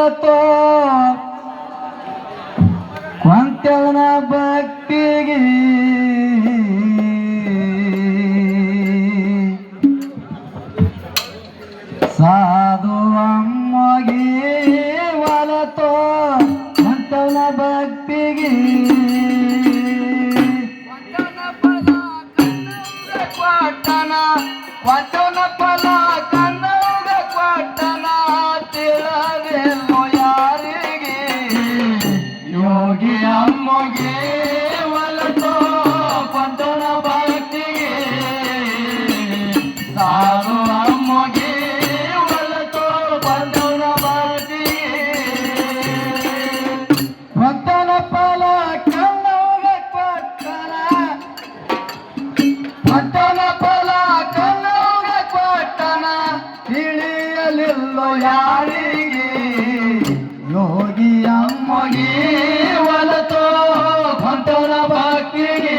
ಹೊಲತೋ ಕೊಂತೆವನ ಭಕ್ತಿಗೆ ಸಾಧು ಅಮ್ಮಗೆ ಹೊಲತೋ ಕೊಂತೆವನ ಭಕ್ತಿಗೆ ವಚನ ಫಲ ಕನ್ನಡ ಕೊಟ್ಟನ ತಿಳಿದೆಲ್ಲೋ ಯಾರಿಗೆ ಯೋಗಿ ಅಮ್ಮಗೆ ಒಲತೋ ಕೊಂತನ ಭಕ್ತಿಗೆ ಸಾಧು ಅಮ್ಮಗೆ ಒಲತೋ ಕೊಂತನ ಭಕ್ತಿಗೆ ವಚನ ಫಲ ಕನ್ನಡ ಕೊಟ್ಟನ ವಚನ ಫಲ ತಿಳಿಯಲಿಲ್ಲೋ ಯಾರಿಗೆ ಯೋಗಿ ಅಮ್ಮಗೆ ಒಲತೋ ಕೊಂತನ ಭಕ್ತಿಗೆ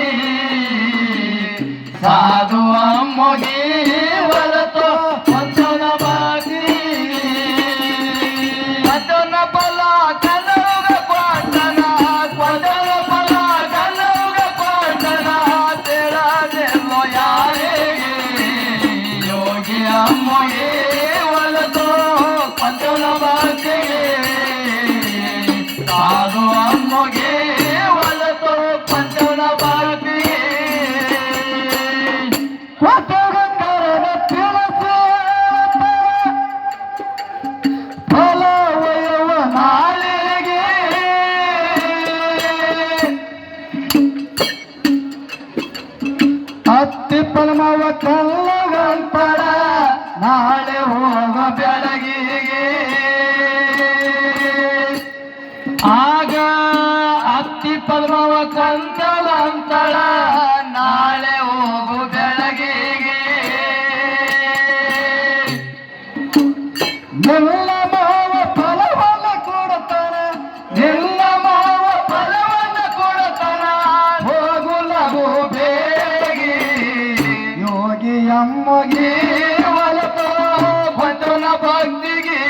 ಸಾಧು ಅಮ್ಮಗೆ ಒಲತೋ ಕೊಂತನ ಭಕ್ತಿಗೆ ವಚನ ಫಲ ಕನ್ನಡ ಕೊಟ್ಟನ ಕೊಂತನ ಫಲ ಕನ್ನಡ ಕೊಟ್ಟನ ತಿಳಿದೆಲ್ಲೋ ಯಾರಿಗೆ ಯೋಗಿ ಅಮ್ಮಗೆ ಕೊಂತನ ಭಕ್ತಿಗೆ ಸಾಧು ಅಮ್ಮಗೆ ಒಲತೋ ಕೊಂತನ ಭಕ್ತಿಗೆ ಕೊಟ್ಟಗಂಗರದ ತಿಳಿಸಿ ಫಲ ಒಯ್ಯುವ ನಾಳಿಗೆ ಹತ್ತಿ ಪಲ್ಮವ ಕಲ್ಲಗಂಪಡ ನಾಳೆ ಹೋಗ ಬೆಳಗಿಗೆ ಆಗ ಹತ್ತಿ ಪಲ್ಮವ ಕಂದಲಂತಳ ನಾಳೆ ಹೋಗು ಬೆಳಗಿಗೆ ನಿಲ್ಲ ಮಾವ ಫಲವನ್ನು ಕೊಡುತ್ತಾನ ನಿಲ್ಲ ಮಾವ ಫಲವನ್ನು ಕೊಡುತ್ತಾನ ಹೋಗು ಲಘು ಬೇಗಿ ಯೋಗಿ ಅಮ್ಮಗೆ ಒಲತೋ ಕೊಂತನ ಭಕ್ತಿಗೆ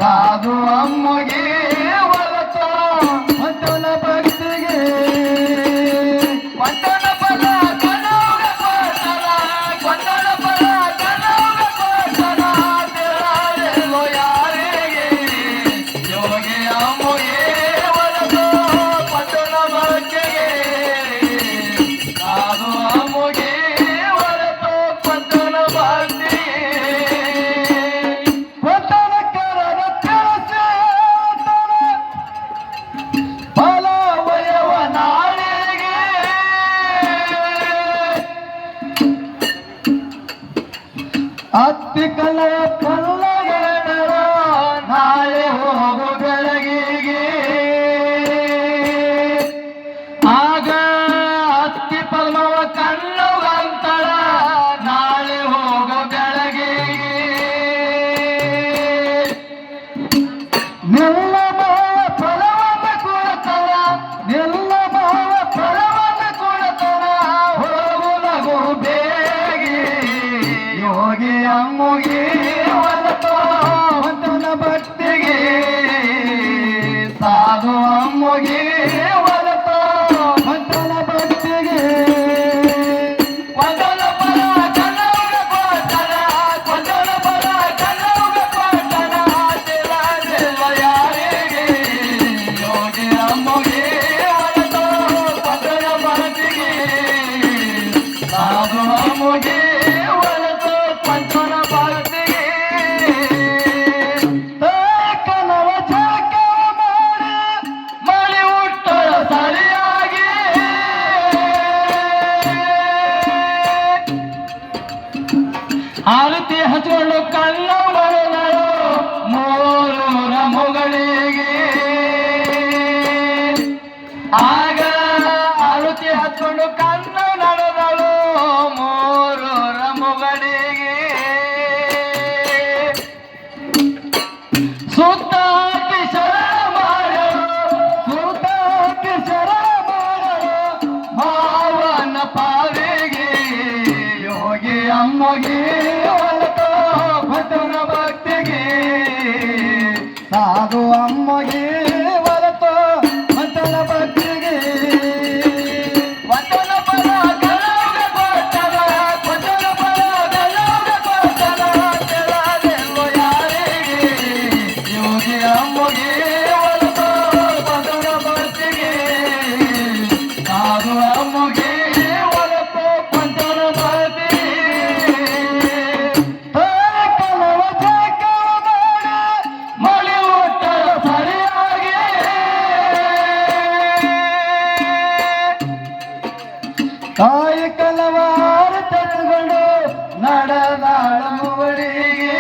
ಸಾಧು ಅಮ್ಮಗೆ ಒಲತೋ ಕೊಂತನ ಭಕ್ತಿಗೆ ಕೊಂತನ ಫಲ ಕನ್ನಡ ಕೊಟ್ಟನ ಕೊಂತನ ಫಲ ಕನ್ನಡ ಕೊಟ್ಟನ ತಿಳಿಯಲಿಲ್ಲೋ ಯಾರಿಗೆ ಯೋಗಿ ಅಮ್ಮಗೆ ಒಲತೋ ಕೊಂತನ ಭಕ್ತಿಗೆ ಸಾಧು ಅಮ್ಮಗೆ ಒಲತೋ ಕೊಂತನ ಭಕ್ತಿಗೆ ಕೊಂತನಕರದ ತಿಳಿಸಿ ಫಲ ಒಯ್ಯುವ ನಾಳಿಗೆ ಹತ್ತಿ ಕಲ್ಲವ ಕಲ್ಲಗಡರ ನಾಳೆ ಹೋಗು ಬೆಳಗಿಗೆ ಆಗ ಹತ್ತಿ ಪಲ್ಮವ ಕಲ್ಲುಗಂತಳ ನಾಳೆ ಹೋಗು ಬೆಳಗಿಗೆ ನಿಲ್ಲ ಮಾವ ಫಲವನ್ನು ಕೊಡುತ್ತಾನ ನಿಲ್ಲ ಮಾವ ಫಲವನ್ನು ಕೊಡುತ್ತಾನ ಹೋಗು ಲಘು ಬೇಗಿ ಯೋಗಿ ಅಮ್ಮಗೆ ಒಲತೋ ಕೊಂತನ ಭಕ್ತಿಗೆ ಸಾಧು ಅಮ್ಮಗೆ ಒಲತೋ ಕೊಂತನ ಭಕ್ತಿಗೆ ಕೊಂತನ ಫಲ ಕನ್ನಡ ಕೊಟ್ಟನ ಕೊಂತನ ಫಲ ಕನ್ನಡ ಕೊಟ್ಟನ ತಿಳಿಯಲಿಲ್ಲೋ ಯಾರಿಗೆ ಯೋಗಿ ಅಮ್ಮಗೆ ಒಲತೋ ಕೊಂತನ ಭಕ್ತಿಗೆ ಸಾಧು ಅಮ್ಮಗೆ ಒಲತೋ ಕೊಂತನ ಭಕ್ತಿಗೆ ಕನವ ಜಳಕವ ಮಾಡಿ ಮಳಿ ಹುಟ್ಟಳ ಸರಿಯಾಗಿ ಆರತಿ ಹಚ್ಕೊಂಡು ಕಣ್ಣ ಮರಳು ಮೂರೂರ ಮೊಗಳಿಗೆ ಆಗ ಆರತಿ ಹಚ್ಕೊಂಡು ಕಣ್ಣ ನಡೆದಳು ಮೂರೂರ ಮೊಗಳಿಗೆ ಸುತ್ತ ಹಾಕಿ ಶರಣ ಮಾಡಲು ಸುತ್ತ ಹಾಕಿ ಶರಣ ಮಾಡಲು ಮಾವನ ಪಾವಿಗೆ ಯೋಗಿ ಅಮ್ಮಗೆ ಒಲತೋ ಕೊಂತನ ಭಕ್ತಿಗೆ ಸಾಧು ಅಮ್ಮಗೆ ಹೊರತು ಮತನ ಭಕ್ತಿಗೆ ವಚನ ಪದ ಗಲೌಗ ಕೊಟ್ಟನ ವಚನ ಪದ ಗಲೌಗ ಕೊಟ್ಟನ ಕೆಳಗೆಲ್ಲೋ ಯಾರಿಗೆ ಯೋಗಿ ಅಮ್ಮಗೆ ಹೊರತು ಮತನ ಭಕ್ತಿಗೆ ಸಾಧು ಅಮ್ಮಗೆ ಹೊರತು ಮತನ ಭಕ್ತಿಗೆ ತಾಯಿ ಕಲವಾರ ತಗೊಂಡು ನಡೆದಾಳ ಮುವಡಿಗೆ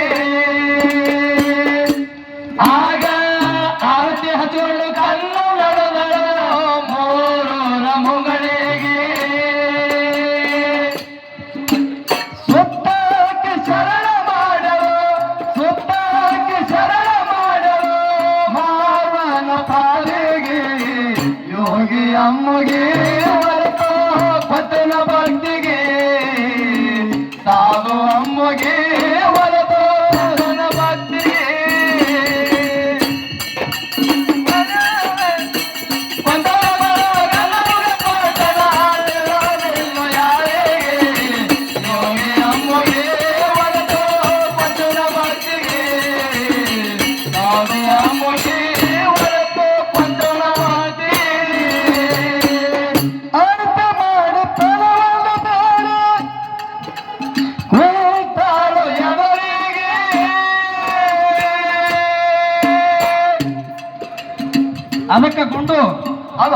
ಆಗ ಆರತಿ ಹಚ್ಚಿಕೊಂಡು ಕಲ್ಲು ನಡೆದಳು ಮೂರೂರ ಮುಗಳಿಗೆ ಸುತ್ತಕ್ಕೆ ಶರಣ ಮಾಡಲು ಸುತ್ತಕ್ಕೆ ಶರಣ ಮಾಡಲು ಮಾವನ ಪಾಲಿಗೆ ಯೋಗಿ ಅಮ್ಮಗೆ ಪತನ ಭಕ್ತಿಗೆ ಸಾಧು ಅಮ್ಮಗೆ ಹೊರತು ಪತನ ಭಕ್ತಿಗೆ ಯೋಗಿ ಅಮ್ಮಗೆ ಹೊರತು ಪತನ ಭಕ್ತಿಗೆ ಸಾಧು ಅಮ್ಮಗೆ ಹೊರತು ಪತನ ಭಕ್ತಿಗೆ ಅದಕ್ಕೆ ಕೊಂಡು ಅದ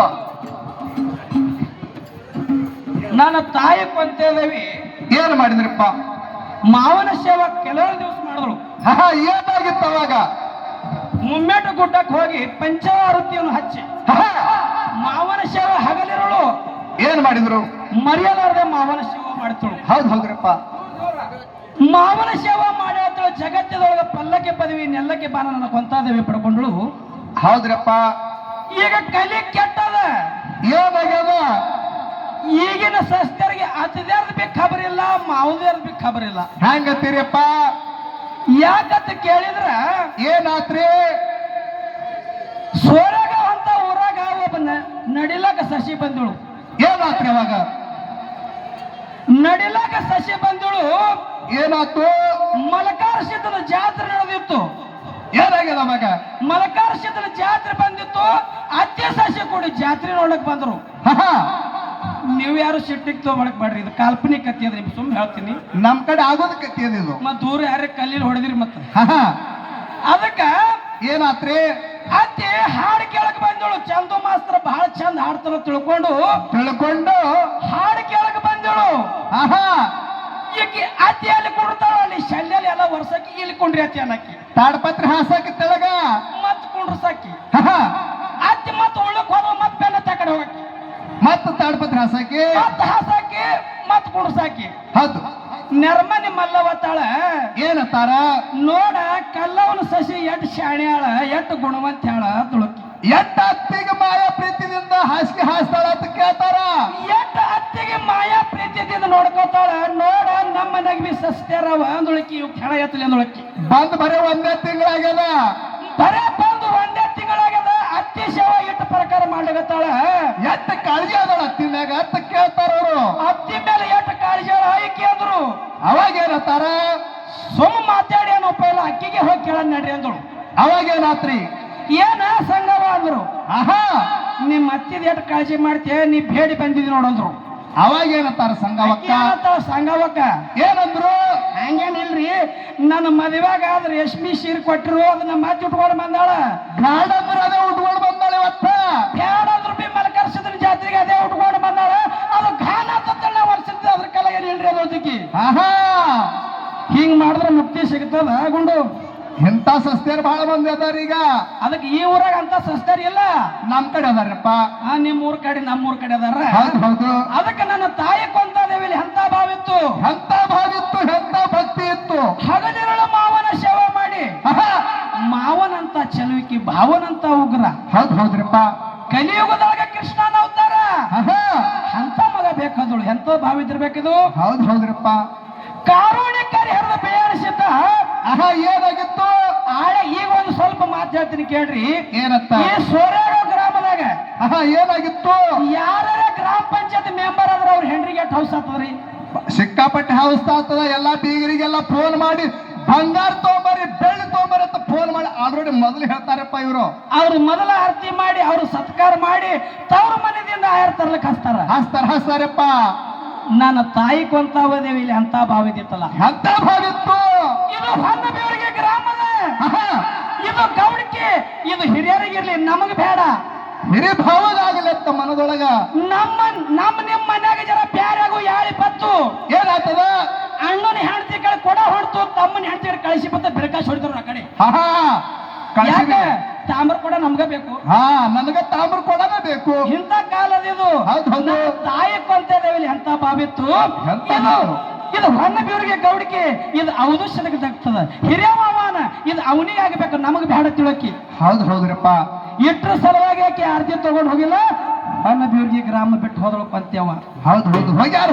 ನನ್ನ ತಾಯಿ ಕೊಂತೇದೇವಿ ಏನ್ ಮಾಡಿದ್ರಪ್ಪ ಮಾವನ ಸೇವಾ ಕೆಲವು ದಿವಸ ಮಾಡಿದ್ರು ಏನಾಗಿತ್ತು ಅವಾಗ ಮುಮ್ಮೇಟ ಗುಡ್ಡಕ್ಕೆ ಹೋಗಿ ಪಂಚಾವೃತ್ತಿಯನ್ನು ಹಚ್ಚಿ ಮಾವನ ಸೇವೆ ಹಗಲಿರಳು ಏನ್ ಮಾಡಿದ್ರು ಮರೆಯಲಾರದೆ ಮಾವನ ಸೇವೆ ಮಾಡ್ತಳು ಹೌದು ಹೌದ್ರಪ್ಪ ಮಾವನ ಸೇವಾ ಮಾಡಿ ಜಗತ್ತದೊಳಗೆ ಪಲ್ಲಕ್ಕೆ ಪದವಿ ನೆಲ್ಲಕ್ಕೆ ಬಾನ ನನ್ನ ಕೊಂತಾದೇವಿ ಪಡ್ಕೊಂಡ್ಳು ಹೌದ್ರಪ್ಪ ಈಗ ಕಲಿ ಕೆಟ್ಟದ ಏನಾಗ್ಯದ ಈಗಿನ ಸಸ್ಯರಿಗೆ ಅತಿದೇರ್ದ ಬಿ ಖಬರ್ ಇಲ್ಲ ಮಾವುದೇರ್ದ ಬಿ ಖಬರ್ ಇಲ್ಲ ಹೆಂಗತ್ತೀರಪ್ಪ ಯಾಕಂತ ಕೇಳಿದ್ರ ಏನಾತ್ರಿ ಸೋರಾಗ ಅಂತ ಊರಾಗ ಒಬ್ಬ ನಡಿಲಾಕ ಸಸಿ ಬಂದಳು ಏನಾತ್ರಿ ಅವಾಗ ನಡಿಲಾಕ ಸಸಿ ಬಂದಳು ಏನಾಯ್ತು ಮಲಕಾರ ಸಿದ್ಧನ ಜಾತ್ರೆ ನಡೆದಿತ್ತು ಏನಾಗ್ಯದ ಅವಾಗ ಮಲಕಾರ ಸಿದ್ಧನ ಜಾತ್ರೆ ಬಂದಿತ್ತು ಅತ್ತೆ ಸಸಿ ಕೂಡಿ ಜಾತ್ರೆ ನೋಡಕ್ ಬಂದ್ರು ನೀವು ಯಾರು ಸಿಟ್ಟಿಗೆ ತಗೊಳಕ್ ಬೇಡ್ರಿ ಇದು ಕಾಲ್ಪನಿಕ ಕತ್ತಿ ಅದ್ರಿ ಸುಮ್ಮನೆ ಹೇಳ್ತೀನಿ ನಮ್ ಕಡೆ ಆಗೋದ ಕತ್ತಿ ಅದಿದು ಮತ್ ದೂರ ಯಾರ ಕಲ್ಲಿಲ್ ಹೊಡೆದಿರಿ ಮತ್ತ ಅದಕ್ಕ ಏನಾತ್ರಿ ಅತ್ತೆ ಹಾಡು ಕೇಳಕ್ ಬಂದಳು ಚಂದು ಮಾಸ್ತರ ಬಹಳ ಚಂದ ಹಾಡ್ತಾರ ತಿಳ್ಕೊಂಡು ಹಾಡು ಕೇಳಕ್ ಬಂದಳು ಈಕಿ ಅತ್ತಿ ಅಲ್ಲಿ ಕೊಡ್ತಾಳ ಅಲ್ಲಿ ಶಲ್ಯಲ್ಲಿ ಎಲ್ಲ ವರ್ಷಕ್ಕೆ ಇಲ್ಲಿ ಕೊಂಡ್ರಿ ಅತ್ತಿ ಅನ್ನಕ್ಕೆ ತಾಡ್ಪತ್ರಿ ಹಾಸಾಕಿ ತೆಳಗ ಮತ್ ಕುಂಡ್ರಸಾಕಿ ಅತ್ತಿ ಮತ್ ಉಳ್ಳಕ್ ಹೋದ ಮತ್ ಬೆನ್ನ ತಕಡೆ ಹೋಗಕ್ಕೆ ಮತ್ ತಾಡ್ಪತ್ರಿ ಹಾಸಾಕಿ ಮತ್ ಕುಂಡ್ರಸಾಕಿ ಹೌದು ನೆರ್ಮನಿ ಮಲ್ಲವತ್ತಾಳ ಏನತ್ತಾರ ನೋಡ ಕಲ್ಲವನ ಸಸಿ ಎಟ್ ಶಾಣ್ಯಾಳ ಎಟ್ ಗುಣವಂತ ಹೇಳ ತುಳುಕಿ ಎಟ್ಟ ಅತ್ತಿಗೆ ಮಾಯಾ ಪ್ರೀತಿಯಿಂದ ಹಾಸಿಗೆ ಹಾಸ್ತಾಳ ಅಂತ ಕೇಳ್ತಾರ ಎಟ್ಟ ಅತ್ತಿಗೆ ಮಾಯಾ ಪ್ರೀತಿಯಿಂದ ನೋಡ್ಕೋತಾಳ ನೋಡ ನಮ್ಮ ನಗವಿ ಸಸ್ತ್ಯಾರವ ಅಂದುಳಕಿ ಕೆಳ ಎತ್ತಲಿ ಅಂದುಳಕಿ ಬಂದ್ ಬರೀ ಒಂದೇ ತಿಂಗಳಾಗ್ಯದ ಬಂದು ಒಂದೇ ತಿಂಗಳಾಗ್ಯದ ಅತ್ತಿ ಸೇವಾ ಎಟ್ಟು ಪ್ರಕಾರ ಮಾಡ್ಲಿಕತ್ತಾಳ ಎಟ್ಟ ಕಾಳಜಿ ಅದಳ ಅತ್ತಿ ಮ್ಯಾಗ ಅಂತ ಕೇಳ್ತಾರ ಅವರು ಅತ್ತಿ ಮೇಲೆ ಎಟ್ಟ ಕಾಳಜಿ ಆಯ್ಕೆ ಅಂದ್ರು ಅವಾಗ ಏನತ್ತಾರ ಸುಮ್ಮ ಮಾತಾಡಿ ಏನಪ್ಪ ಇಲ್ಲ ಅಕ್ಕಿಗೆ ಹೋಗಿ ಕೇಳ ನಡ್ರಿ ಅಂದಳು ಅವಾಗ ಏನಾತ್ರಿ ಏನ ಸಂಗವ ಅಂದ್ರು ನಿಮ್ ಅತ್ತಿದ ಎಟ್ ಕಾಳಜಿ ಮಾಡ್ತೀಯ ನೀ ಬೇಡಿ ಬಂದಿದಿ ನೋಡಂದ್ರು ಅವಾಗ ಏನತ್ತಾರ ಸಂಗವಕ್ಕ ಏನಂದ್ರು ಹಂಗೇನಿಲ್ರಿ ನನ್ನ ಮದುವೆಗ ಆದ್ರೆ ರೇಷ್ಮಿ ಸೀರೆ ಕೊಟ್ಟರು ಅದನ್ನ ಮತ್ತೆ ಉಟ್ಕೊಂಡು ಬಂದಾಳ ಬ್ಯಾಡಂದ್ರ ಅದೇ ಉಟ್ಕೊಂಡು ಬಂದಾಳ ಇವತ್ತ ಬ್ಯಾಡಂದ್ರು ಬಿ ಮಲಕರ್ಸಿದ್ರ ಜಾತ್ರೆಗೆ ಅದೇ ಉಟ್ಕೊಂಡು ಬಂದಾಳ ಅದು ಘಾನ ತತ್ತಣ್ಣ ವರ್ಷದ ಅದ್ರ ಕಲ ಏನಿಲ್ರಿ ಅದಕ್ಕೆ ಹಿಂಗ್ ಮಾಡಿದ್ರೆ ಮುಕ್ತಿ ಸಿಗ್ತದ ಗುಂಡು ಎಂತ ಸಸ್ತ್ಯಾರ ಬಹಳ ಮಂದಿ ಅದಾರ ಈಗ ಅದಕ್ಕೆ ಈ ಊರಾಗ ಅಂತ ಸಸ್ತ್ಯಾರ ಇಲ್ಲ ನಮ್ ಕಡೆ ಅದಾರಪ್ಪ ನಿಮ್ ಊರ್ ಕಡೆ ನಮ್ಮೂರ್ ಕಡೆ ಅದಾರ ಹೌದು ಅದಕ್ಕೆ ನನ್ನ ತಾಯಿ ಕೊಂತಾದೇವಿಲಿ ಎಂತ ಭಾವಿತ್ತು ಎಂತ ಭಕ್ತಿ ಇತ್ತು ಹಗಲಿರಳ ಮಾವನ ಸೇವೆ ಮಾಡಿ ಮಾವನಂತ ಚಲುವಿಕೆ ಭಾವನಂತ ಉಗ್ರ ಹೌದ್ರಪ್ಪ ಕಲಿಯುಗದೊಳಗ ಕೃಷ್ಣನ ಅವತಾರ ಅಂತ ಮಗ ಬೇಕಾದಳು ಎಂತ ಭಾವಿದ್ರಬೇಕಿದು ಹೌದ್ರಪ್ಪ ಕಾರುಣ್ಯಕಾರಿ ಹರಿದ ಬೇಯಾಣಿಸಿದ್ದ ಏನಾಗಿತ್ತು ಆಳೆ ಈಗ ಒಂದು ಸ್ವಲ್ಪ ಮಾತು ಮಾತು ಹೇಳ್ತೀನಿ ಕೇಳ್ರಿ. ಏನಂತ? ಈ ಸೋರೇಗೋ ಗ್ರಾಮದಾಗ ಏನಾಗಿತ್ತು? ಯಾರ ಗ್ರಾಮ ಪಂಚಾಯತ್ ಮೆಂಬರ್ ಆದ್ರ ಅವ್ರ ಹೆಂಡ್ರಿಗೆ ಎಷ್ಟು ಹೌಸ್ ಆಗ್ತದ್ರಿ? ಸಿಕ್ಕಾಪಟ್ಟೆ ಹೌಸ್ ಆಗ್ತದ. ಎಲ್ಲಾ ಬೀಗರಿಗೆಲ್ಲ ಫೋನ್ ಮಾಡಿ ಬಂಗಾರ ತಗೊಂಬರಿ, ಬೆಳ್ಳಿ ತಗೊಂಬರಿ ಅಂತ ಫೋನ್ ಮಾಡಿ ಆಲ್ರೆಡಿ ಮೊದಲು ಹೇಳ್ತಾರಪ್ಪ ಇವರು. ಅವ್ರು ಮೊದಲ ಆರತಿ ಮಾಡಿ ಅವ್ರು ಸತ್ಕಾರ ಮಾಡಿ ತವ್ರ ಮನೆಯಿಂದ ಆಯರ್ ತರ್ಲಕ್ ಹಸ್ತಾರಪ್ಪ. ನನ್ನ ತಾಯಿ ಕೊಂತಾವದೇವಿ ಇಲ್ಲಿ ಅಂತ ಭಾವಿದಿತ್ತಲ್ಲ, ಅಂತ ಭಾವಿತ್ತು. ಇದು ಹೊನ್ನಬೇವರಿಗೆ ಗ್ರಾಮದ, ಇದು ಗೌಡಿಕೆ, ಇದು ಹಿರಿಯರಿಗಿರ್ಲಿ, ನಮಗ್ ಬೇಡ. ಹಿರಿ ಭಾವದಾಗಲತ್ತ ಮನದೊಳಗ. ನಿಮ್ಮ ಮನ್ಯಾಗ ಜರ ಪ್ಯಾರಾಗು ಯಾಳಿ ಪತ್ತು ಏನಾಗ್ತದ? ಅಣ್ಣನ ಹೆಂಡತಿ ಕಡೆ ಕೊಡ ಹೊಡ್ತು, ತಮ್ಮನ ಹೆಂಡತಿ ಕಳಿಸಿ ಬತ್ತ ಬಿರ್ಕಾಶ್ ಹೊಡಿದ್ರು ಆ ಕಡೆ. ತಾಮ್ರ ಕೊಡ ನಮ್ಗ ಬೇಕು. ನನಗ ತಾಮ್ರ ಕೊಡನ ಬೇಕು. ಇಂಥ ಕಾಲದಿದು. ತಾಯಿ ಕೊಂತದೇವಿ ಅಂತ ಭಾವಿತ್ತು. ಇದು ಹೊನ್ನಬೇವರಿಗೆ ಗೌಡಿಕೆ, ಇದು ಔದುಷ್ಯದಾಗ ದಗ್ತದ. ಹಿರಿಯ ಮಾವನ ಇದು ಅವನಿಗೆ ಆಗಬೇಕು, ನಮಗ್ ಬೇಡ ತಿಳಕಿ. ಹೌದ್ರಪ್ಪ. ಇಟ್ರ ಸಲುವಾಗಿ ಆಕೆ ಅರ್ಜಿ ತಗೊಂಡ್ ಹೋಗಿಲ್ಲ, ಹೊನ್ನಬೇವರಿಗೆ ಗ್ರಾಮ ಬಿಟ್ಟು ಹೋದಳು ಕೊಂತ್ಯವ.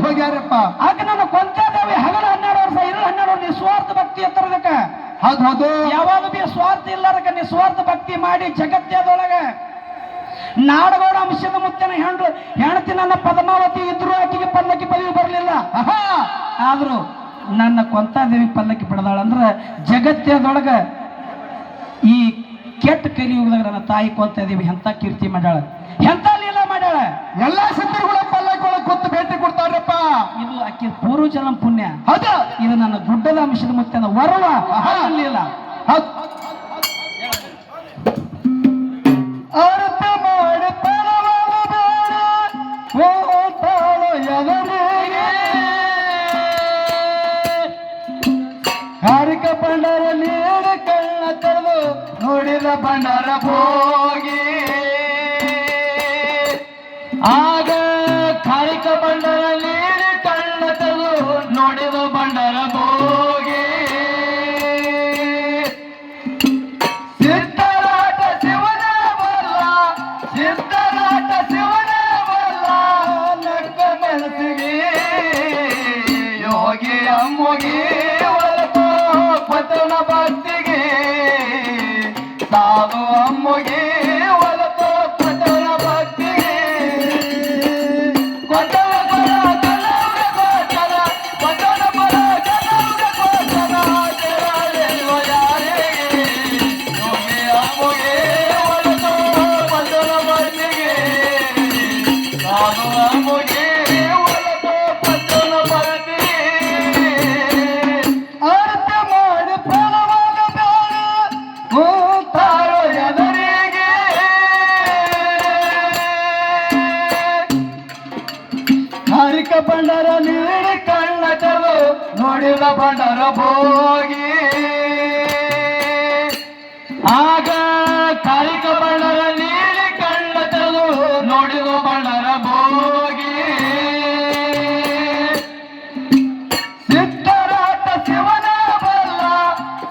ಹೋಗ್ಯಾರಪ್ಪ. ಆಗ ನಾನು ಕೊಂತದೇವಿ ಹಗಲು 12 ವರ್ಷ, ಇರು 12 ವರ್ಷ ನಿಸ್ವಾರ್ಥ ಭಕ್ತಿ ಎತ್ತರದಕ್ಕ. ಯಾವಾಗ ಬಿ ಸ್ವಾರ್ಥ ಇಲ್ಲಾರಕ ನಿಸ್ವಾರ್ಥ ಭಕ್ತಿ ಮಾಡಿ ಜಗತ್ತದೊಳಗ ನಾಡಗೌಡ ಅಂಶದ ಮುತ್ತನ ಹೆಂಡತಿ ನನ್ನ ಪದ್ಮಾವತಿ ಇದ್ರು ಆಕೆಗೆ ಪಲ್ಲಕ್ಕಿ ಪದವಿ ಬರಲಿಲ್ಲ. ಆದ್ರೂ ನನ್ನ ಕೊಂತಾದೇವಿ ಪಲ್ಲಕ್ಕಿ ಬಿಡದಾಳಂದ್ರ ಜಗತ್ತದೊಳಗ ಈ ಕೆಟ್ಟ ಕಲಿಯುಗದಾಗ ನನ್ನ ತಾಯಿ ಕೊಂತಾದೇವಿ ಎಂತ ಕೀರ್ತಿ ಮಾಡ್ಯಾಳ, ಎಂತ ಲೀಲಾ ಮಾಡ್ಯಾಳ. ಎಲ್ಲಾ ಸಿದ್ಧರುಗಳ ಪಲ್ಲಕ್ಕಿ ಒಳಗೆ ಕೂತು ಭೇಟಿ ಕೊಡ್ತಾರಪ್ಪ. ಇದು ಆಕೆ ಪೂರ್ವ ಜನ್ಮ ಪುಣ್ಯ. ಇದು ನನ್ನ ಗುಡ್ಡದ ಅಂಶದ ಮುತ್ತನ ವರವ ಲೀಲಾ. ಅರ್ಥ ಮಾಡಿ ಕಾರಿಕ ಬಂಡಾರ ನೀಡಿ ಕಣ್ಣ ತೆರೆದು ನೋಡಿದ ಬಂಡಾರ ಹೋಗಿ. ಆಗ ಕಾರಿಕ ಬಂಡಾರ ನೀಡಿ ಕಣ್ಣ ತೆರೆದು ನೋಡಿದ ಬಂಡಾರ ಹೋಗಿ. ಸಿದ್ಧರಾಟ ಶಿವನ ಬಲ್ಲ, ಸಿದ್ಧರಾಟ ಶಿವನ ಬಲ್ಲ, ನಕ್ಕ ಮನಸ್ಸಿಗೆ ಯೋಗಿ ಅಮ್ಮುಗಿ ಒಳತು ಪತನ ಭಕ್ತಿಗೆ, ಸಾಧು ಅಮ್ಮುಗಿ ಒಳತು ಪತನ ಭಕ್ತಿಗೆ. ಕೊಟ್ಟನ ಪರ ಕಲವ್ರ ಕೊಟ್ಟನ, ಕೊಟ್ಟನ ಪರ ಕಲವ್ರ ಕೊಟ್ಟನ, ತೆರಳಿರುವ ಯಾರಿಗೆ ಯೋಗಿ ಅಮ್ಮುಗಿ ಒಳತು ಪತನ ಭಕ್ತಿಗೆ, ಸಾಧು ಅಮ್ಮುಗಿ ಒಳತು ಪತನ ಭಕ್ತಿಗೆ. ಅರ್ಥ ಮಾಡಿ ಫಲವಾಗ ಬೇಡ ಹೋಗ್ತಾರೋ ಎದರಿಗೆ. ಕಾರಿಕ ಬಂಡಾರ ನೀಡಿ ಕಣ್ಣ ತೆರೆದು ನೋಡಿದ ಬಂಡಾರ ಹೋಗಿ. ಆಗ ಕಾರಿಕ ಬಂಡಾರ ನೀಡಿ ಕಣ್ಣ ತೆರೆದು ನೋಡಿದ ಬಂಡಾರ ಹೋಗಿ. ಸಿದ್ಧರಾಟ ಶಿವನ ಬಲ್ಲ,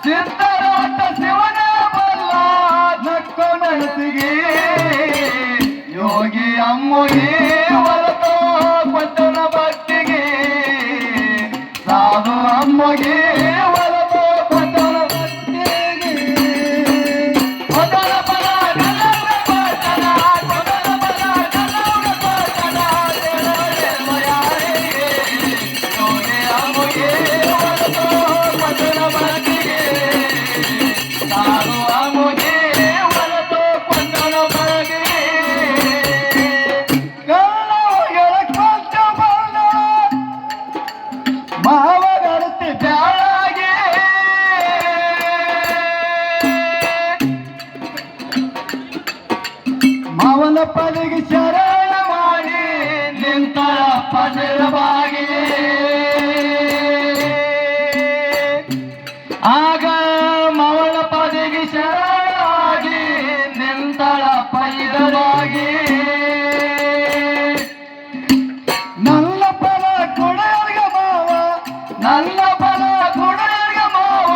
ಸಿದ್ಧರಾಟ ಶಿವನ ಬಲ್ಲ, ನಕ್ಕ ಮನಸ್ಸಿಗೆ ಯೋಗಿ ಅಮ್ಮುಗಿ ಹೊರತು ಪಟ್ಟನ ಭಕ್ತಿಗೆ, ಸಾಧು ಅಮ್ಮುಗಿ ಹೊರತು ಪಟ್ಟನ ಭಕ್ತಿಗೆ. ಮೊದಲ ಪದ ಕಲವ್ರ ಕೊಟ್ಟನ, ಮೊದಲ ಪದ ಕಲವ್ರ ಕೊಟ್ಟನ, ತೆರಳಿರುವ ಯಾರಿಗೆ ಯೋಗಿ ಅಮ್ಮುಗಿ ಹೊರತು ಪಟ್ಟನ ಭಕ್ತಿಗೆ, ಸಾಧು ಅಮ್ಮುಗಿ ಹೊರತು ಪಟ್ಟನ ಭಕ್ತಿಗೆ. ಮಾವಗಡತಿ ಬ್ಯಾಳಾಗೆ ಮಾವನ ಪದಿಗೆ ಶರಣ ಮಾಡಿ ನಿಂತರ ಪದಿರವಾಗಿ. ಆಗ ಮಾವನ ಪದಿಗೆ ಶರಣಾಗಿ ನಿಂತರ ಪೈರವಾಗಿ. ನನ್ನ ಫಲ ಕೊಡೆಯರ್ಗ ಮಾವ, ನನ್ನ ಫಲ ಕೊಡೆಯರ್ಗ ಮಾವ,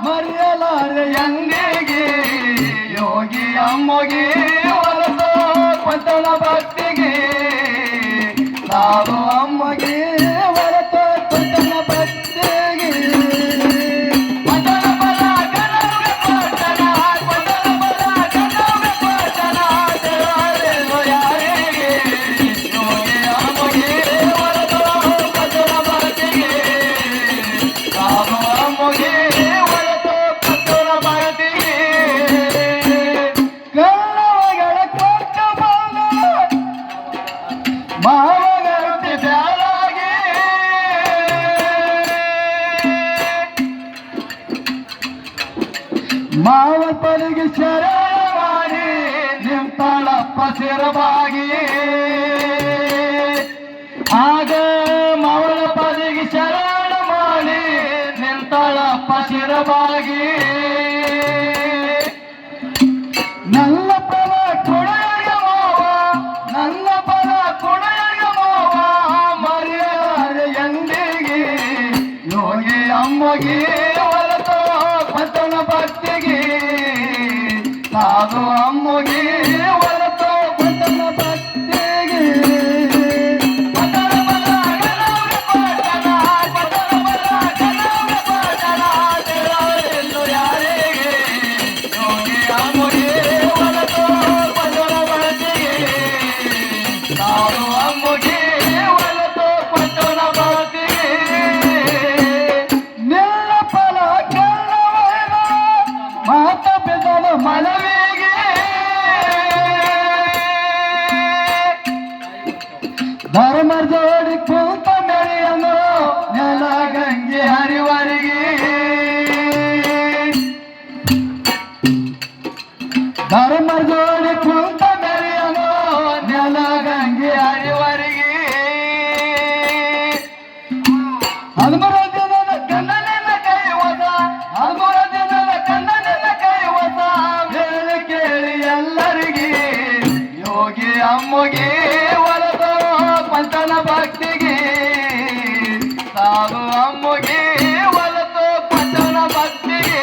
ಮರೆಯಲಾರೆ ಎಂದಿಗೆ ಯೋಗಿ ಅಮ್ಮುಗಿ ಹೊರತು ಪತನ ಭಕ್ತಿಗೆ, ಸಾಧು ಅಮ್ಮಗಿ ಹೊರತು ಪತನ ಭಕ್ತಿಗೆ. ಪತನ ಫಲ ಕಲವ್ರ ಕೊಟ್ಟನ, ಪತನ ಮಾವ ಪಲಿಗೆ ಶರಣ ಮಾಡಿ ನಿಂತಾಳಪ್ಪ ಶಿರಬಾಗಿ ಆಗ ಮಾವನ ಪಲಿಗೆ ಶರಣ ಮಾಡಿ ನಿಂತಾಳಪ್ಪ ಶಿರಬಾಗಿ ನನ್ನ ಪದ ಕೊಡೆಯ ಮಾವ ನನ್ನ ಪದ ಕೊಡೆಯ ಮಾವ ಮರ್ಯಾದೆ ಎಂದಿಗೆ ಯೋಗಿ ಅಮ್ಮಗೆ ಹೊರತು ಪತನ ಭಕ್ತಿಗೆ ಸಾಧು ಅಮ್ಮಗೆ ಹೊರತು ಪತನ ಭಕ್ತಿಗೆ ಪತನ ಬಲ ಗಣವ್ಯ ಪತನ ಪತನ ಬಲ ಗಣವ್ಯ ಪತನ ದೇವರೆಂದು ಯಾರಿಗೆ ಯೋಗಿ ಅಮ್ಮಗೆ ಹೊರತು ಪತನ ಭಕ್ತಿಗೆ ಸಾಧು ಅಮ್ಮಗೆ ಹೊರತು ಪತನ ಭಕ್ತಿಗೆ ನಿಲ್ಲ ಫಲ ಕಲ್ಲವೈದ ಮಾತ ಬೆದವ ಮನವಿಗೆ ಧರ್ಮ ಜೋಡಿ ಕೂತ ಮೆರೆಯನು ನೆಲ ಗಂಗೆ ಹರಿವರಿಗೆ ಧರ್ಮ ಜೋಡಿ ಕೂತ ಮೆರೆಯನು ನೆಲ ಗಂಗೆ ಹರಿವರಿಗೆ ಹದಿಮೂರ ದಿನದ ಕಣ್ಣನಿನ ಕೈ ಹೊಸ ಹದಿಮೂರ ದಿನದ ಕಣ್ಣನಿನ ಕೈ ಹೊಸ ಹೇಳಿ ಕೇಳಿ ಎಲ್ಲರಿಗೆ ಯೋಗಿ ಅಮ್ಮಗೆ ಹೊರತು ಪಂಚನ ಭಕ್ತಿಗೆ ಸಾಧು ಅಮ್ಮಗೆ ಹೊರತು ಪಂಚನ ಭಕ್ತಿಗೆ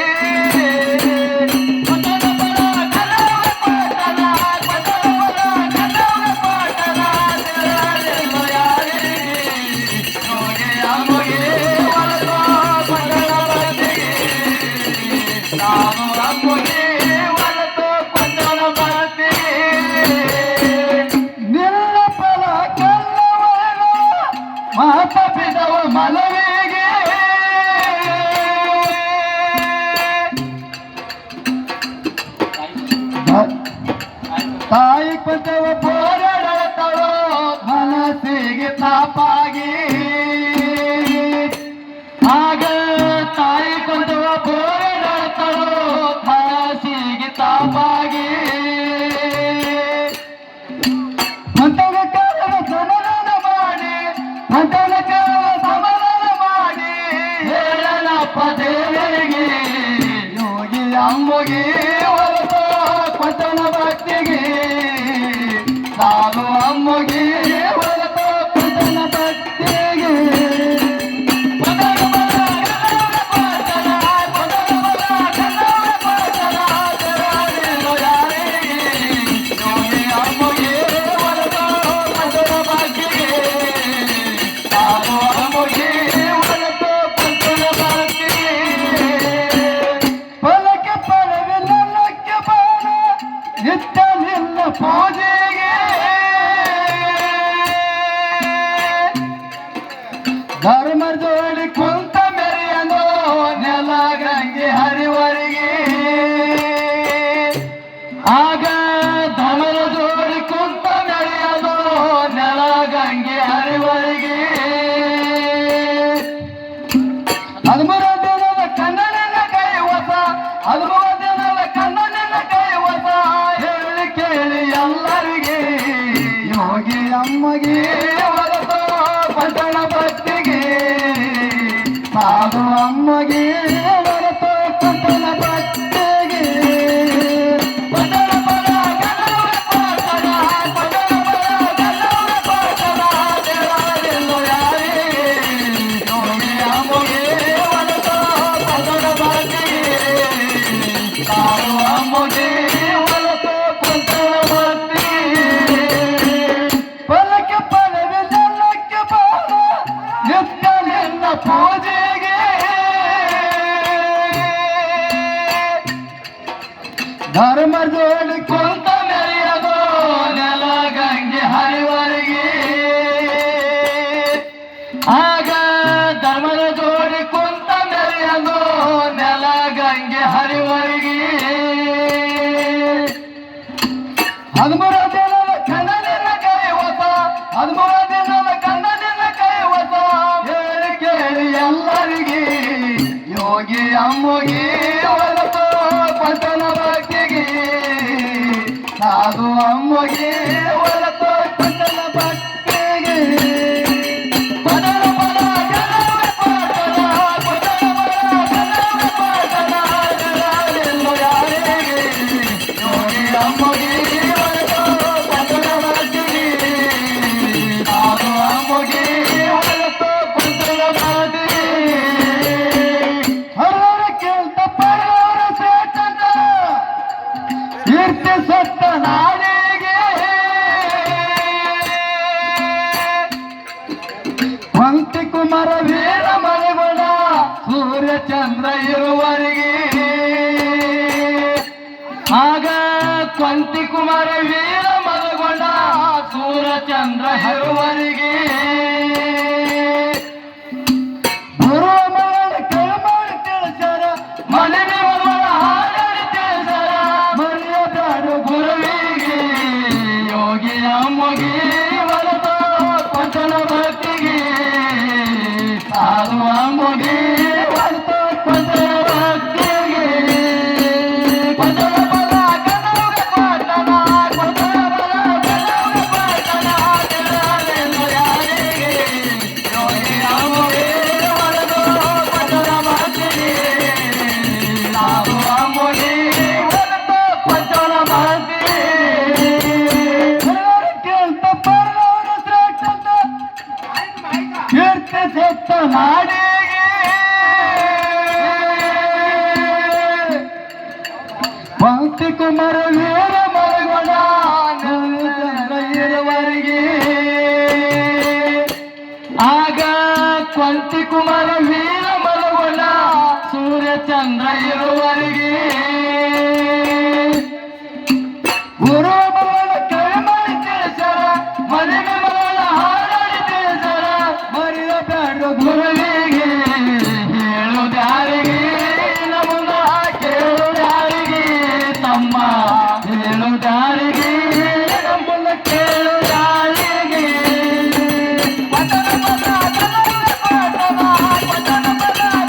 ಪತನ ಬಲ ಗಣವ್ಯ ಪತನ ಪತನ ಬಲ ಗಣವ್ಯ ಪತನ ದೇವರೆಂದು ಯಾರಿಗೆ ಯೋಗಿ ಅಮ್ಮಗೆ ಹೊರತು ಪಂಚನ ಭಕ್ತಿಗೆ ಸಾಧು ಅಮ್ಮಗೆ ಹೊರತು ಪಂಚನ ಭಕ್ತಿಗೆ ನಿಲ್ಲ ಫಲ ಕಲ್ಲವೈದ ಮಾತ ಬಿದವ ಮನವಿಗೆ ತಾಯಿ ಕೊಂದವ ಹೋರಾಡತಳೋ ಮನಸ್ಸಿಗೆ ತಾಪಾಗಿ ಆಗ ತಾಯಿ ಕೊಂದವ ಹೋರಾಡತಳೋ ಮನಸ್ಸಿಗೆ ತಾಪಾಗಿ ಮಂತನ ಕಾಲ ಸಮಾಧಾನ ಮಾಡಿ ಮಂತನ ಕಾಲ ಸಮಾಧಾನ ಮಾಡಿ ಹೇಳನಪ್ಪ ದೇವರಿಗೆ ಯೋಗಿ ಅಮ್ಮಗೆ ಹೊರತು ಪತನ ಭಕ್ತಿಗೆ ಸಾಧು ಅಮ್ಮಗೆ ಹೊರತು ಪತನ ಭಕ್ತಿಗೆ ಪತನ ಬಲ ಗಣವ್ಯ ಪತನ ಪತನ ಬಲ ಗಣವ್ಯ ಪತನ ದೇವರೆಂದು ಯಾರಿಗೆ ಯೋಗಿ ಅಮ್ಮಗೆ ಹೊರತು ಪತನ ಭಕ್ತಿಗೆ ಸಾಧು ಅಮ್ಮಗೆ ಹೊರತು ಪತನ ಭಕ್ತಿಗೆ ಫಲಕ್ಕೆ ಫಲವಿಲ್ಲಕ್ಕೆ ಬಾಣ ನಿತ್ಯ ನಿನ್ನ ಪೂಜೆಗೆ ಧರ್ಮ ಜೋಡಿ ಕುಂತ ಮೆರೆಯನು ನೆಲ ಗಂಗೆ ಹರಿವರಿಗೆ ಆಗ ಧರ್ಮದ ಜೋಡಿ ಕುಂತ ಮೆರೆಯನು ನೆಲ ಗಂಗೆ ಹರಿವರಿಗೆ ಹದಿಮೂರ ದಿನದ ಕಣ್ಣನಿನ ಕೈ ಹೊಸ ಹದಿಮೂರ ದಿನದ ಕಣ್ಣನಿನ ಕೈ ಹೊಸ ಹೇಳಿ ಕೇಳಿ ಎಲ್ಲರಿಗೆ ಯೋಗಿ ಅಮ್ಮಗೆ ಹೊರತು ಪಂಚನ ಭಕ್ತಿಗೆ ಸಾಧು ಅಮ್ಮಗೆ ಹೊರತು ಪಂಚನ ಭಕ್ತಿಗೆ ಪತನ ಬಲ ಗಣವ್ಯ ಪತನ ಪತನ ಬಲ ಗಣವ್ಯ ಪತನ ದೇವರೆಂದು ಯಾರಿಗೆ ಯೋಗಿ ಅಮ್ಮಗೆ ಹೊರತು ಪತನ ಭಕ್ತಿಗೆ ಸಾಧು ಅಮ್ಮಗೆ ಹೊರತು ಪಂಚನ ಭಕ್ತಿಗೆ ಫಲಕ್ಕೆ ಫಲವಿಲ್ಲಕ್ಕೆ ಬಾಣ ನಿತ್ಯ ನಿನ್ನ ಪೂಜೆಗೆ ಧರ್ಮ ಜೋಡಿ ಕುಂತ ಮೆರೆಯದು ನೆಲ ಗಂಗೆ ಹರಿವರಿಗೆ ಆಗ ಧರ್ಮದ ಜೋಡಿ ಕುಂತ ಮೆರೆಯದು ನೆಲ ಗಂಗೆ ಹರಿವರಿಗೆ ಹದಿಮೂರ ದಿನದ ಕಣ್ಣನಿನ ಕೈ ಹೊಸ ಹದಿಮೂರ ದಿನದ ಕಣ್ಣನಿನ ಕೈ ಹೊಸ ಹೇಳಿ ಕೇಳಿ ಎಲ್ಲರಿಗೆ ಯೋಗಿ ಅಮ್ಮಗೆ ಹೊರತು ಅದು ಅಮ್ಮಗೆ ಹೊರತು ಕುಂಡಲ ಭಕ್ತಿಗೆ ಕೊಡಲ ಬಲ ಗೆಲುವೆ ಪಾಟಲ, ಕೊಡಲ ಬಲ ಗೆಲುವೆ ಪಾಟಲ, ಗೆಲ್ಲಲೆಂದು ಯಾರಿಗೆ ಯೋಗಿ ಅಮ್ಮಗೆ ಹೊರತು ಕುಂಡಲ ಭಕ್ತಿಗೆ ಅದು ಅಮ್ಮಗೆ ಹೊರತು ಕುಂಡಲ ಭಕ್ತಿಗೆ ಹರರ ಕೇಳ್ತ ಪರವರ ಶ್ರೇಷ್ಠನ ಕೀರ್ತಿ ಸತ್ತ ನಾಡಿಗೆ ಪಂಕ್ತಿ ಕುಮಾರ ವೀರ ಮಲಗುಣ ಸೂರ್ಯ ಚಂದ್ರ ಇರುವರಿಗೆ ಆಗ ಕೊಂತಿ ಕುಮಾರ ವೀರ ಮಲಗುಣ ಸೂರ್ಯ ಚಂದ್ರ ಇರುವರಿಗೆ ಗುರು ಮಾಡಿ ಕೇಳಿ ತಿಳಿಸ್ಯಾರ ಮನೆಗೆ ಮಗಳ ಹಾಡಿ ತಿಳಿಸ್ಯಾರ ಮರೆಯದಾರು ಗುರುವಿಗೆ ಯೋಗಿ ಅಮ್ಮಗೆ ಹೊರತು ಕೊಂಚನ ಭಕ್ತಿಗೆ ಸಾಧು ಅಮ್ಮಗೆ ಹೊರತು ಕೊಂಚನ ಭಕ್ತಿಗೆ ಕೊಂಚನ ಬಲ ಕನೌಗೆ ಪಾಟನ, ಕೊಂಚನ ಬಲ ಕನೌಗೆ ಪಾಟನ, ಗೆಲ್ಲಲೆಂದು ಯಾರಿಗೆ ಯೋಗಿ ಅಮ್ಮಗೆ ಹೊರತು ಕೊಂಚನ ಭಕ್ತಿಗೆ ಸಾಧು ಅಮ್ಮಗೆ ಹೊರತು ಕೊಂಚನ ಭಕ್ತಿಗೆ ಕೇಳ್ತ ಪರವರ ಶ್ರೇಷ್ಠನ ಕೀರ್ತಿ ಸತ್ತ ನಾಡಿಗೆ ಪಂಕ್ತಿ ಕುಮಾರ ವೀರ ಮಲಗುಣ ಇರುವರಿಗೆ ಆಗ ಕೊಂತಿ ಕುಮಾರ ವೀರ ಮಲಗುಣ ಸೂರ್ಯ ಚಂದ್ರ ಇರುವರಿಗೆ ಗುರು